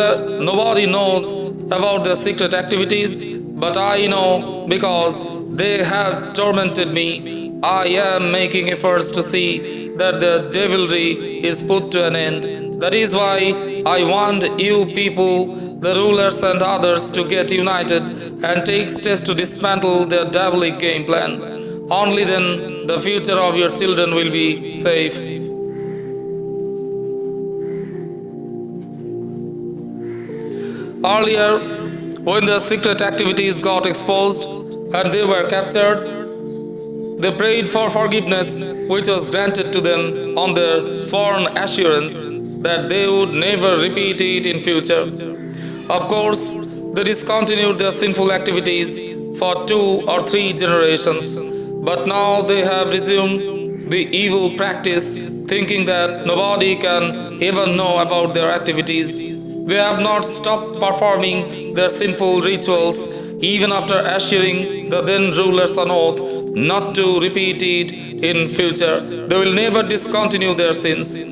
about their secret activities, but I know because they have tormented me. I am making efforts to see that their devilry is put to an end. That is why I want you people, the rulers and others, to get united and take steps to dismantle their diabolic game plan. Only then the future of your children will be safe. Earlier, when their secret activities got exposed and they were captured, they prayed for forgiveness, which was granted to them on their sworn assurance that they would never repeat it in future. Of course, they discontinued their sinful activities for 2 or 3 generations, but now they have resumed the evil practice, thinking that nobody can ever know about their activities. They have not stopped performing their sinful rituals even after assuring the then rulers on oath not to repeat it in future. They will never discontinue their sins.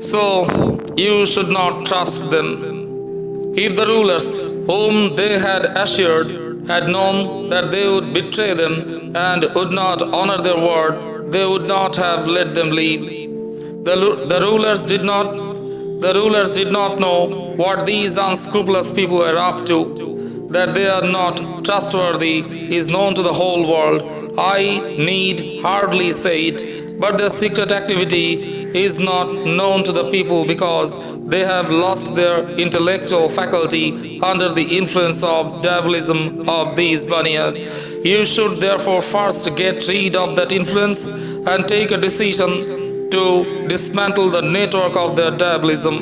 So, you should not trust them. If the rulers whom they had assured had known that they would betray them and would not honor their word, they would not have let them leave. The rulers did not know what these unscrupulous people were up to. That they are not trustworthy is known to the whole world, I need hardly say it, but their secret activity is not known to the people because they have lost their intellectual faculty under the influence of diabolism of these banias. You should therefore first get rid of that influence and take a decision to dismantle the network of their diabolism.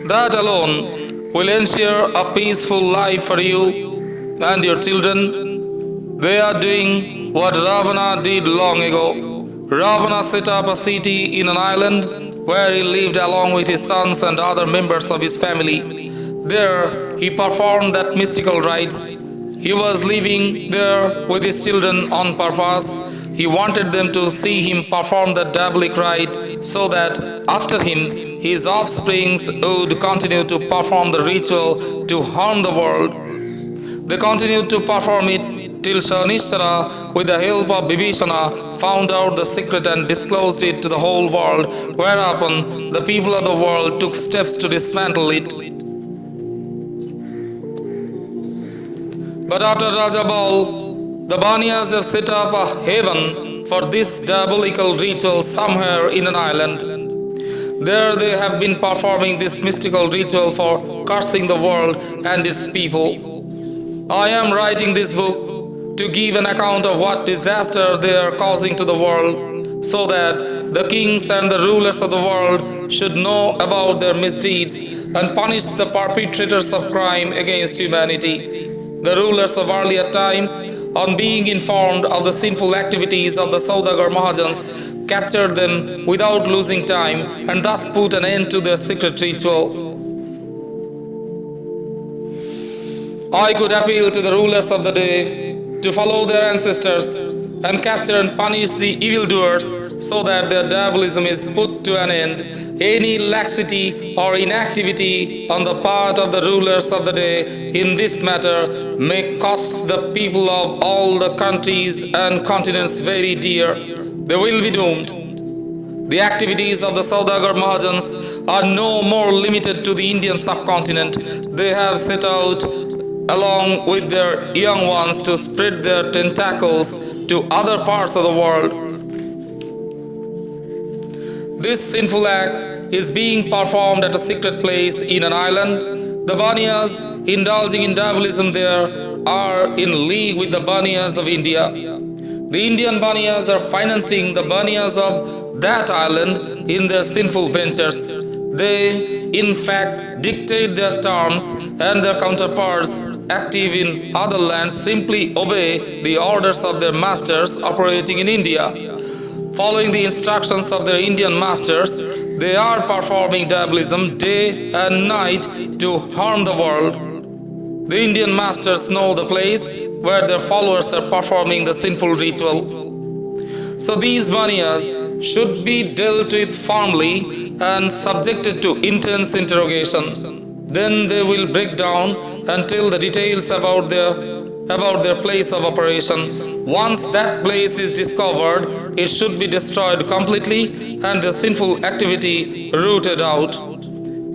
That alone will ensure a peaceful life for you and your children. They are doing what Ravana did long ago. Ravana set up a city in an island where he lived along with his sons and other members of his family. There he performed that mystical rites. He was living there with his children on purpose. He wanted them to see him perform the diabolic rite so that after him his offsprings would continue to perform the ritual to harm the world. They continued to perform it till Shanishchara, with the help of Bibhishana, found out the secret and disclosed it to the whole world, whereupon the people of the world took steps to dismantle it. But after Rajabal, the Banias have set up a haven for this diabolical ritual somewhere in an island. There they have been performing this mystical ritual for cursing the world and its people. I am writing this book to give an account of what disaster they are causing to the world, so that the kings and the rulers of the world should know about their misdeeds and punish the perpetrators of crime against humanity. The rulers of earlier times, on being informed of the sinful activities of the Saudagar Mahajans, captured them without losing time and thus put an end to their secret ritual. I could appeal to the rulers of the day to follow their ancestors and capture and punish the evildoers so that their diabolism is put to an end. Any laxity or inactivity on the part of the rulers of the day in this matter may cost the people of all the countries and continents very dear. They will be doomed. The activities of the Saudagar Mahajans are no more limited to the Indian subcontinent. They have set out along with their young ones to spread their tentacles to other parts of the world. This sinful act is being performed at a secret place in an island. The Banias indulging in diabolism there are in league with the Banias of India. The Indian Banias are financing the Banias of that island in their sinful ventures. They, in fact, dictate their terms, and their counterparts active in other lands simply obey the orders of their masters operating in India. Following the instructions of their Indian masters, they are performing diabolism day and night to harm the world. The Indian masters know the place where their followers are performing the sinful ritual. So these Banias should be dealt with firmly and subjected to intense interrogation. Then they will break down and tell the details about their place of operation. Once that place is discovered, it should be destroyed completely and the sinful activity rooted out.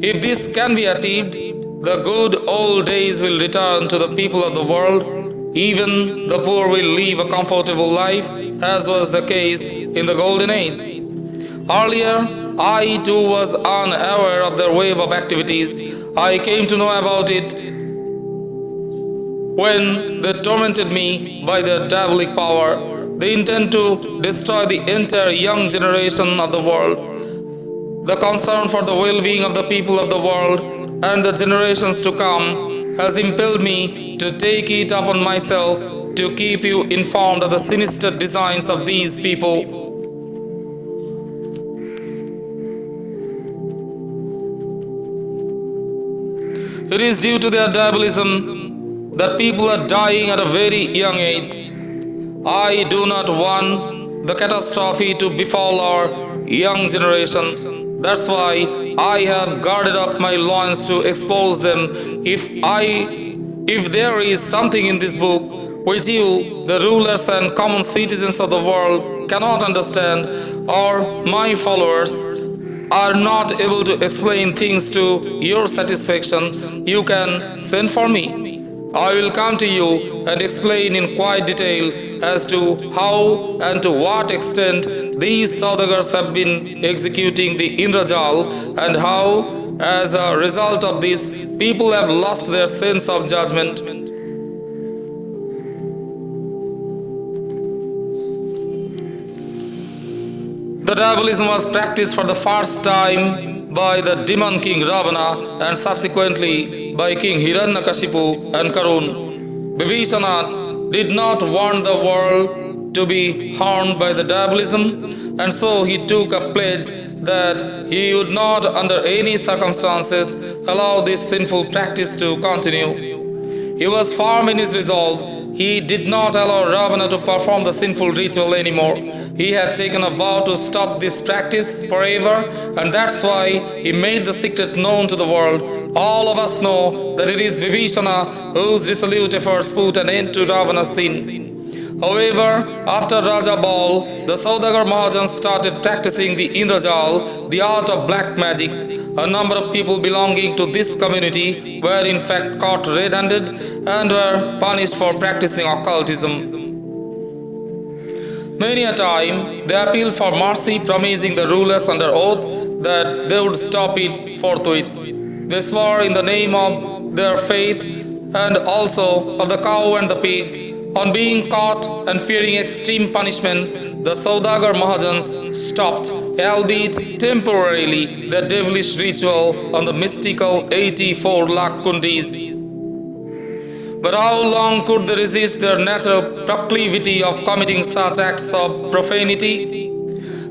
If this can be achieved, the good old days will return to the people of the world. Even the poor will live a comfortable life, as was the case in the Golden Age. Earlier, I too was unaware of their wave of activities. I came to know about it when they tormented me by their diabolic power. They intend to destroy the entire young generation of the world. The concern for the well-being of the people of the world and the generations to come has impelled me to take it upon myself to keep you informed of the sinister designs of these people. It is due to their diabolism that people are dying at a very young age. I do not want the catastrophe to befall our young generation. That's why I have guarded up my loins to expose them. If there is something in this book which you, the rulers and common citizens of the world, cannot understand, or my followers are not able to explain things to your satisfaction, you can send for me. I will come to you and explain in quite detail as to how and to what extent these Saudagars have been executing the Indrajal, and how, as a result of this, people have lost their sense of judgment. The diabolism was practiced for the first time by the demon king Ravana and subsequently by King Hiranyakashipu and Karun. Vibhishana did not want the world to be harmed by the diabolism, and so he took a pledge that he would not under any circumstances allow this sinful practice to continue. He was firm in his resolve. He did not allow Ravana to perform the sinful ritual anymore. He had taken a vow to stop this practice forever, and that's why he made the secret known to the world. All of us know that it is Vibhishana whose resolute efforts put an end to Ravana's sin. However, after Raja Bal, the Saudagar Mahajans started practicing the Indrajal, the art of black magic. A number of people belonging to this community were in fact caught red-handed and were punished for practicing occultism. Many a time, they appealed for mercy, promising the rulers under oath that they would stop it forthwith. They swore in the name of their faith and also of the cow and the pig. On being caught and fearing extreme punishment, the Saudagar Mahajans stopped, albeit temporarily, the devilish ritual on the mystical 84 lakh kundis. But how long could they resist their natural proclivity of committing such acts of profanity?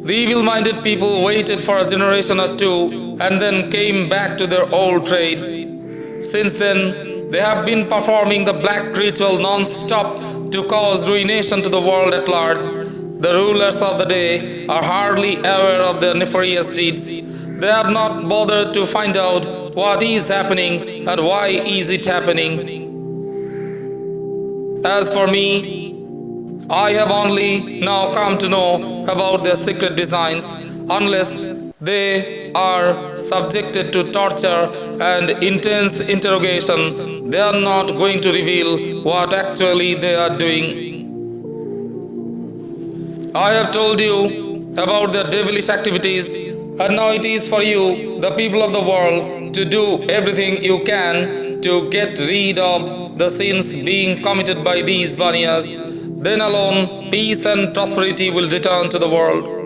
The evil-minded people waited for a generation or two and then came back to their old trade. Since then, they have been performing the black ritual non-stop to cause ruination to the world at large. The rulers of the day are hardly aware of their nefarious deeds. They have not bothered to find out what is happening and why is it happening. As for me, I have only now come to know about their secret designs. Unless they are subjected to torture and intense interrogation, they are not going to reveal what actually they are doing. I have told you about their devilish activities, and now it is for you, the people of the world, to do everything you can to get rid of the sins being committed by these Baniyas. Then alone, peace and prosperity will return to the world.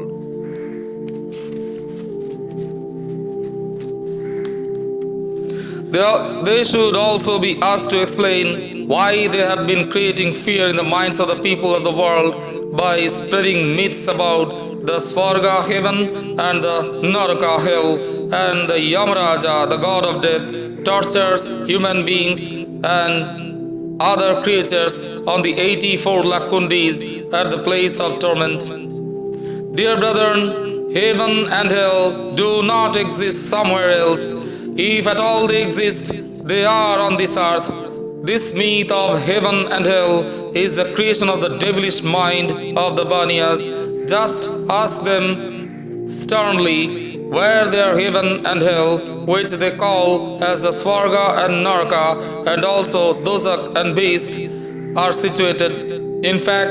They should also be asked to explain why they have been creating fear in the minds of the people of the world by spreading myths about the Svarga heaven and the Naraka hell, and the Yamaraja, the god of death, tortures human beings and other creatures on the 84 lakh kundis at the place of torment. Dear brethren, heaven and hell do not exist somewhere else. If at all they exist, they are on this earth. This myth of heaven and hell is the creation of the devilish mind of the Baniyas. Just ask them sternly where their heaven and hell, which they call as the Svarga and Naraka, and also Dozak and Beast, are situated. In fact,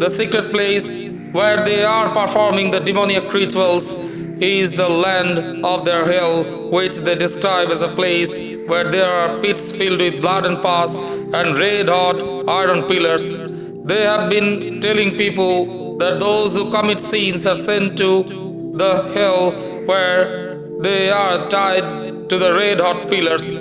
the secret place where they are performing the demoniac rituals is the land of their hell, which they describe as a place where there are pits filled with blood and pus and red-hot iron pillars. They have been telling people that those who commit sins are sent to the hell where they are tied to the red-hot pillars.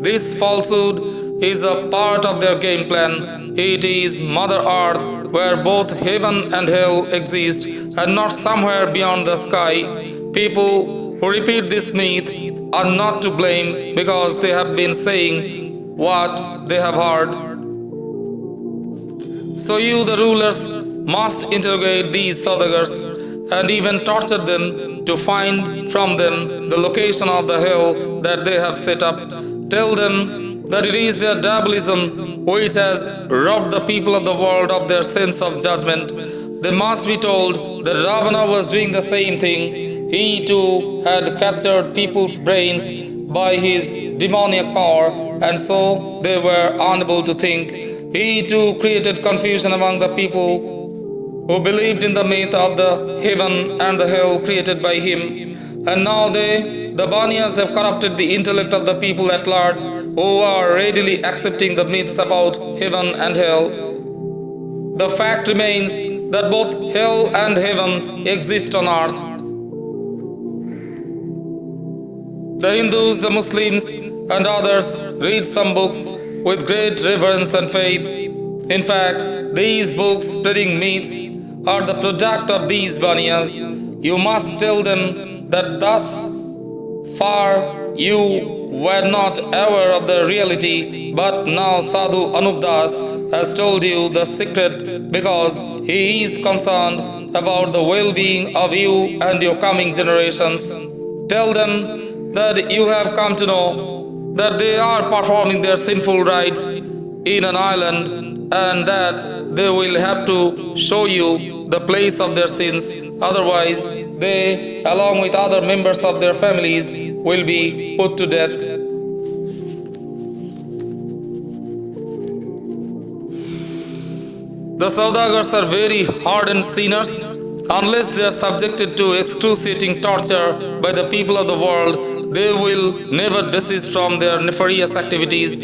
This falsehood is a part of their game plan. It is Mother Earth where both heaven and hell exist, and not somewhere beyond the sky. People who repeat this myth are not to blame because they have been saying what they have heard. So you, the rulers, must interrogate these Saudagars and even torture them to find from them the location of the hell that they have set up. Tell them that it is their diabolism which has robbed the people of the world of their sense of judgment. They must be told that Ravana was doing the same thing. He too had captured people's brains by his demoniac power, and so they were unable to think. He too created confusion among the people who believed in the myth of the heaven and the hell created by him. And now they, the Banias, have corrupted the intellect of the people at large, who are readily accepting the myths about heaven and hell. The fact remains that both hell and heaven exist on earth. The Hindus, the Muslims, and others read some books with great reverence and faith. In fact, these books spreading myths are the product of these Banias. You must tell them that thus far you were not aware of the reality, but now Sadhu Anupdas has told you the secret because he is concerned about the well-being of you and your coming generations. Tell them that you have come to know that they are performing their sinful rites in an island and that they will have to show you the place of their sins. Otherwise, they, along with other members of their families, will be put to death. The Saudagars are very hardened sinners. Unless they are subjected to excruciating torture by the people of the world, they will never desist from their nefarious activities.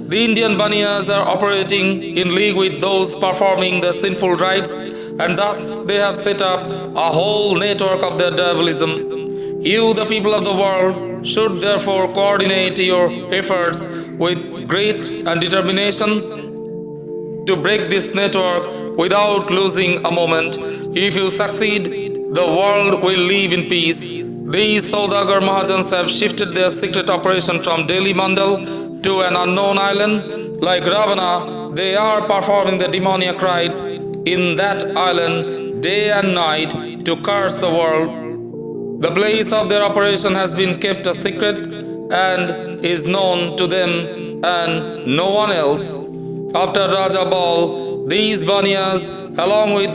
The Indian Banias are operating in league with those performing the sinful rites, and thus they have set up a whole network of their diabolism. You, the people of the world, should therefore coordinate your efforts with great and determination to break this network without losing a moment. If you succeed, the world will live in peace. These Saudagar Mahajans have shifted their secret operation from Delhi Mandal to an unknown island. Like Ravana, they are performing the demoniac rites in that island day and night to curse the world. The place of their operation has been kept a secret and is known to them and no one else. After Raja Bal, these Banias, along with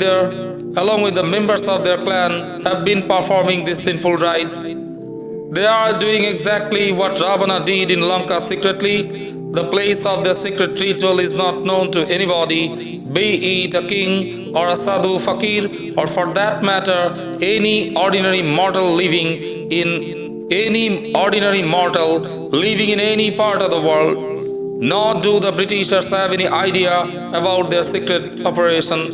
the members of their clan, have been performing this sinful rite. They are doing exactly what Ravana did in Lanka secretly. The place of their secret ritual is not known to anybody, be it a king or a sadhu fakir, or for that matter, any ordinary mortal living in any part of the world. Nor do the Britishers have any idea about their secret operation.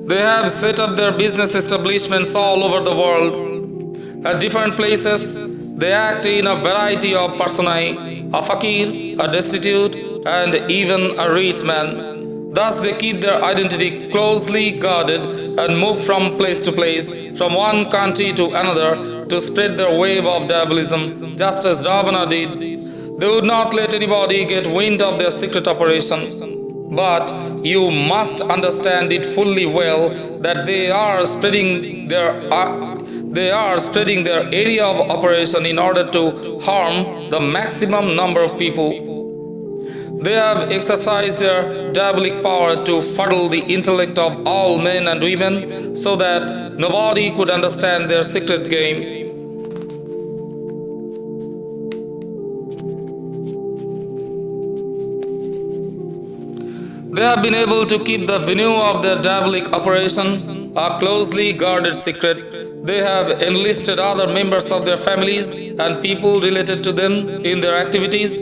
They have set up their business establishments all over the world. At different places, they act in a variety of personae, a fakir, a destitute, and even a rich man. Thus they keep their identity closely guarded and move from place to place, from one country to another, to spread their wave of diabolism, just as Ravana did. They would not let anybody get wind of their secret operation. But you must understand it fully well that they are spreading their area of operation in order to harm the maximum number of people. They have exercised their diabolic power to fuddle the intellect of all men and women so that nobody could understand their secret game. They have been able to keep the venue of their diabolic operation a closely guarded secret. They have enlisted other members of their families and people related to them in their activities.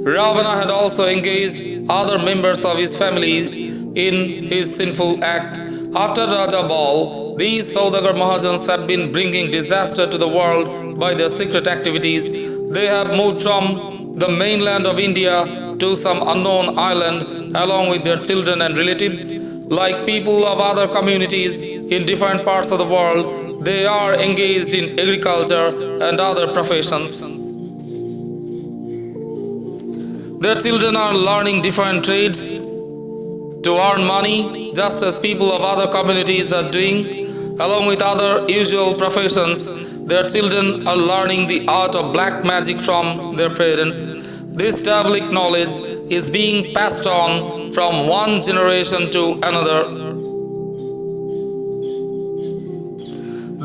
Ravana had also engaged other members of his family in his sinful act. After Raja Bal, these Saudagar Mahajans have been bringing disaster to the world by their secret activities. They have moved from the mainland of India to some unknown island along with their children and relatives. Like people of other communities in different parts of the world, they are engaged in agriculture and other professions. Their children are learning different trades to earn money, just as people of other communities are doing. Along with other usual professions, their children are learning the art of black magic from their parents. This diabolic knowledge is being passed on from one generation to another.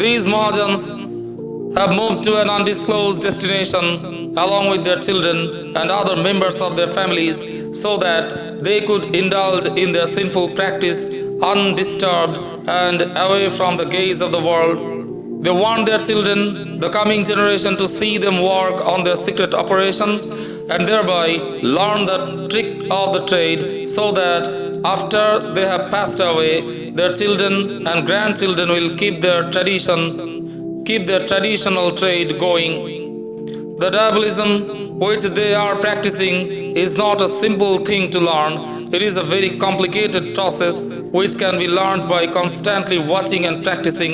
These Mahajans have moved to an undisclosed destination along with their children and other members of their families so that they could indulge in their sinful practice undisturbed and away from the gaze of the world. They want their children, the coming generation, to see them work on their secret operation and thereby learn the trick of the trade so that after they have passed away, their children and grandchildren will keep their traditional trade going. The diabolism which they are practicing is not a simple thing to learn. It is a very complicated process which can be learned by constantly watching and practicing,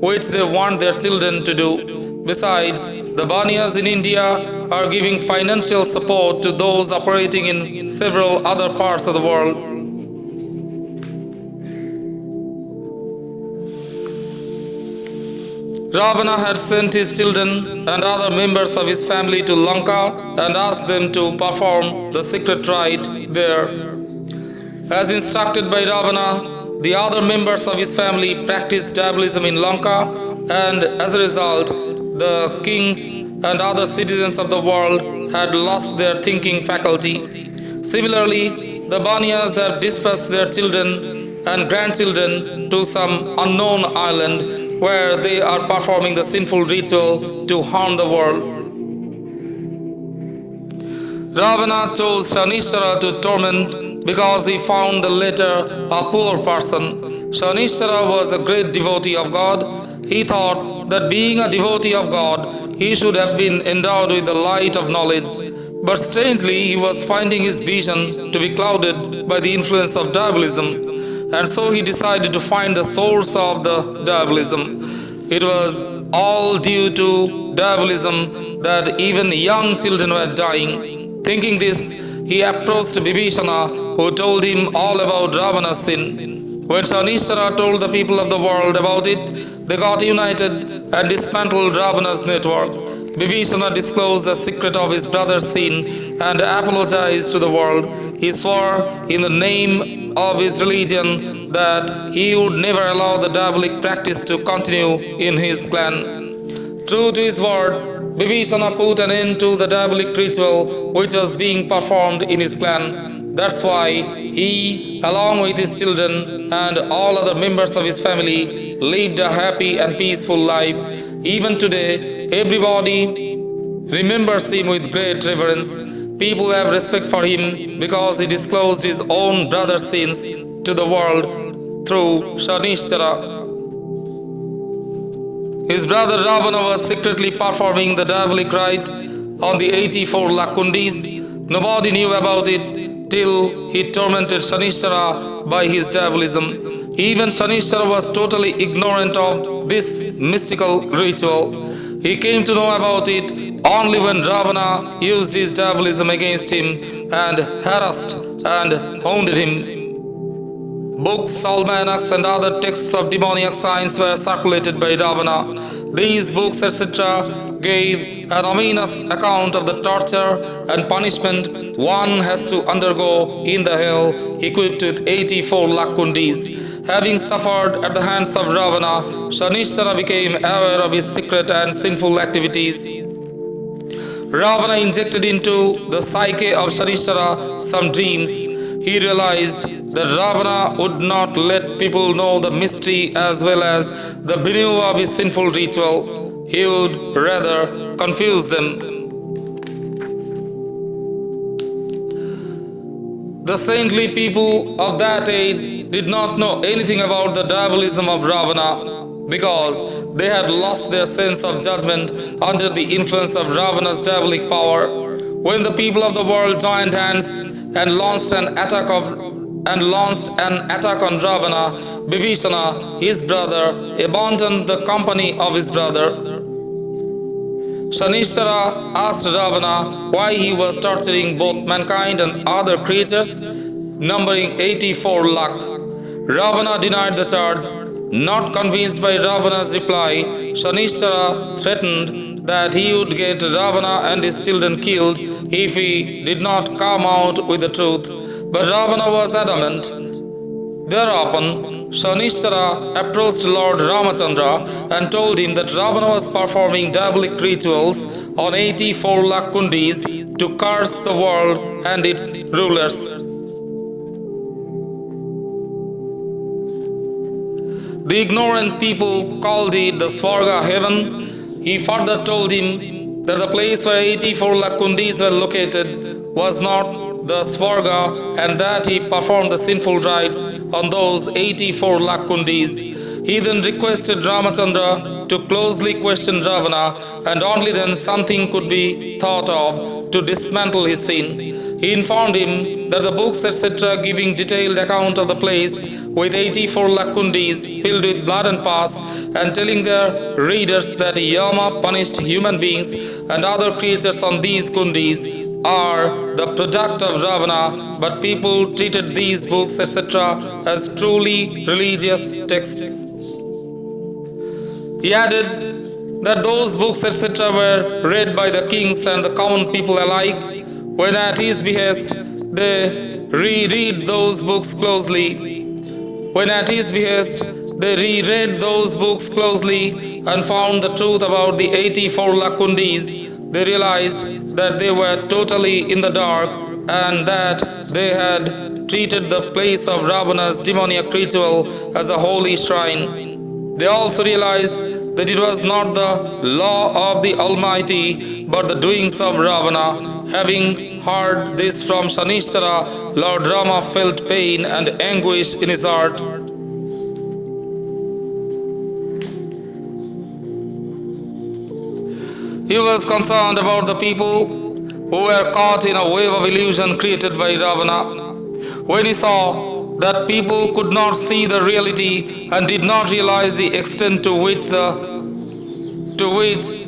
which they want their children to do. Besides, the Baniyas in India are giving financial support to those operating in several other parts of the world. Ravana had sent his children and other members of his family to Lanka and asked them to perform the secret rite there. As instructed by Ravana, the other members of his family practiced diabolism in Lanka, and as a result, the kings and other citizens of the world had lost their thinking faculty. Similarly, the Baniyas have dispersed their children and grandchildren to some unknown island where they are performing the sinful ritual to harm the world. Ravana chose Shanishara to torment because he found the latter a poor person. Shanishara was a great devotee of God. He thought that being a devotee of God, he should have been endowed with the light of knowledge. But strangely, he was finding his vision to be clouded by the influence of diabolism. And so he decided to find the source of the diabolism. It was all due to diabolism that even young children were dying. Thinking this, he approached Bibhishana, who told him all about Ravana's sin. When Shanishara told the people of the world about it, they got united and dismantled Ravana's network. Bibhishana disclosed the secret of his brother's sin and apologized to the world. He swore in the name of his religion that he would never allow the diabolic practice to continue in his clan. True to his word, Bibhishana put an end to the diabolic ritual which was being performed in his clan. That's why he, along with his children and all other members of his family, lived a happy and peaceful life. Even today, everybody remembers him with great reverence. People have respect for him because he disclosed his own brother's sins to the world through Shanishara. His brother Ravana was secretly performing the diabolic rite on the 84 Lakundis. Nobody knew about it till he tormented Shanishara by his diabolism. Even Shanishara was totally ignorant of this mystical ritual. He came to know about it only when Ravana used his diabolism against him and harassed and hounded him. Books, almanacs and other texts of demoniac science were circulated by Ravana. These books, etc., gave an ominous account of the torture and punishment one has to undergo in the hell equipped with 84 Lakundis. Having suffered at the hands of Ravana, Shanishara became aware of his secret and sinful activities. Ravana injected into the psyche of Shanishara some dreams. He realized that Ravana would not let people know the mystery as well as the benew of his sinful ritual. He would rather confuse them. The saintly people of that age did not know anything about the diabolism of Ravana because they had lost their sense of judgment under the influence of Ravana's diabolic power. When the people of the world joined hands and launched an attack on Ravana, Bibhishana, his brother, abandoned the company of his brother. Shanishara asked Ravana why he was torturing both mankind and other creatures, numbering 84 lakh. Ravana denied the charge. Not convinced by Ravana's reply, Shanishara threatened that he would get Ravana and his children killed if he did not come out with the truth. But Ravana was adamant. Thereupon, Shanishchara approached Lord Ramachandra and told him that Ravana was performing diabolic rituals on 84 lakh kundis to curse the world and its rulers. The ignorant people called it the Swarga heaven. He further told him that the place where 84 lakh kundis were located was not the Swarga and that he performed the sinful rites on those 84 lakh kundis. He then requested Ramachandra to closely question Ravana, and only then something could be thought of to dismantle his sin. He informed him that the books etc. giving detailed account of the place with 84 lakh kundis filled with blood and pus, and telling their readers that Yama punished human beings and other creatures on these kundis are the product of Ravana, but people treated these books etc. as truly religious texts. He added that those books etc. were read by the kings and the common people alike. When at his behest, they reread those books closely. When at his behest, they reread those books closely and found the truth about the 84 lakh kundis. They realized that they were totally in the dark and that they had treated the place of Ravana's demoniac ritual as a holy shrine. They also realized that it was not the law of the Almighty but the doings of Ravana. Having heard this from Shanishchara, Lord Rama felt pain and anguish in his heart. He was concerned about the people who were caught in a wave of illusion created by Ravana. When he saw that people could not see the reality and did not realize the extent to which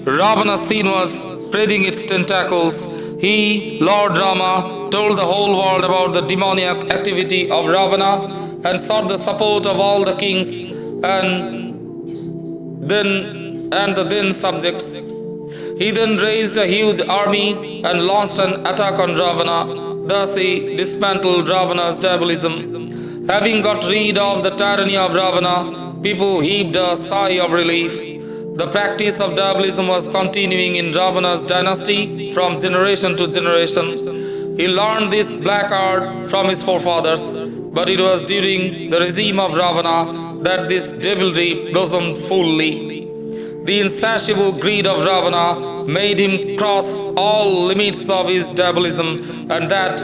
Ravana's sin was spreading its tentacles, he, Lord Rama, told the whole world about the demoniac activity of Ravana and sought the support of all the kings and the then subjects. He then raised a huge army and launched an attack on Ravana. Thus he dismantled Ravana's diabolism. Having got rid of the tyranny of Ravana, people heaved a sigh of relief. The practice of diabolism was continuing in Ravana's dynasty from generation to generation. He learned this black art from his forefathers, but it was during the regime of Ravana that this devilry blossomed fully. The insatiable greed of Ravana made him cross all limits of his diabolism, and that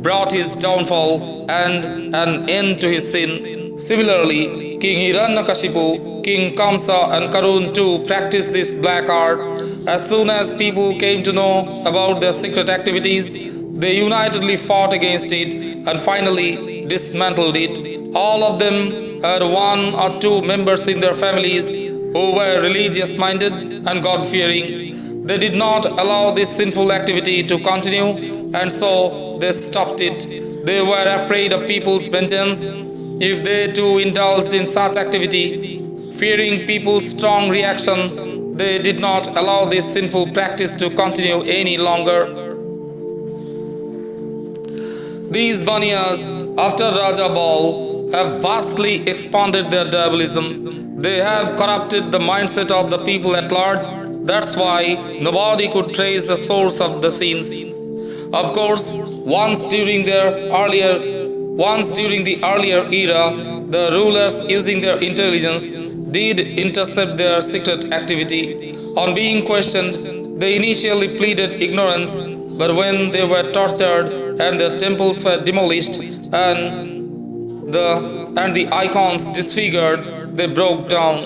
brought his downfall and an end to his sin. Similarly, King Hiranyakashipu, King Kamsa and Karun too practiced this black art. As soon as people came to know about their secret activities, they unitedly fought against it and finally dismantled it. All of them had one or two members in their families who were religious-minded and God-fearing. They did not allow this sinful activity to continue, and so they stopped it. They were afraid of people's vengeance if they too indulged in such activity. Fearing people's strong reaction, they did not allow this sinful practice to continue any longer. These Baniyas, after Raja Bal, have vastly expanded their diabolism. They have corrupted the mindset of the people at large. That's why nobody could trace the source of the sins. Of course, once during the earlier era, the rulers, using their intelligence, did intercept their secret activity. On being questioned, they initially pleaded ignorance, but when they were tortured and their temples were demolished and the icons disfigured, they broke down.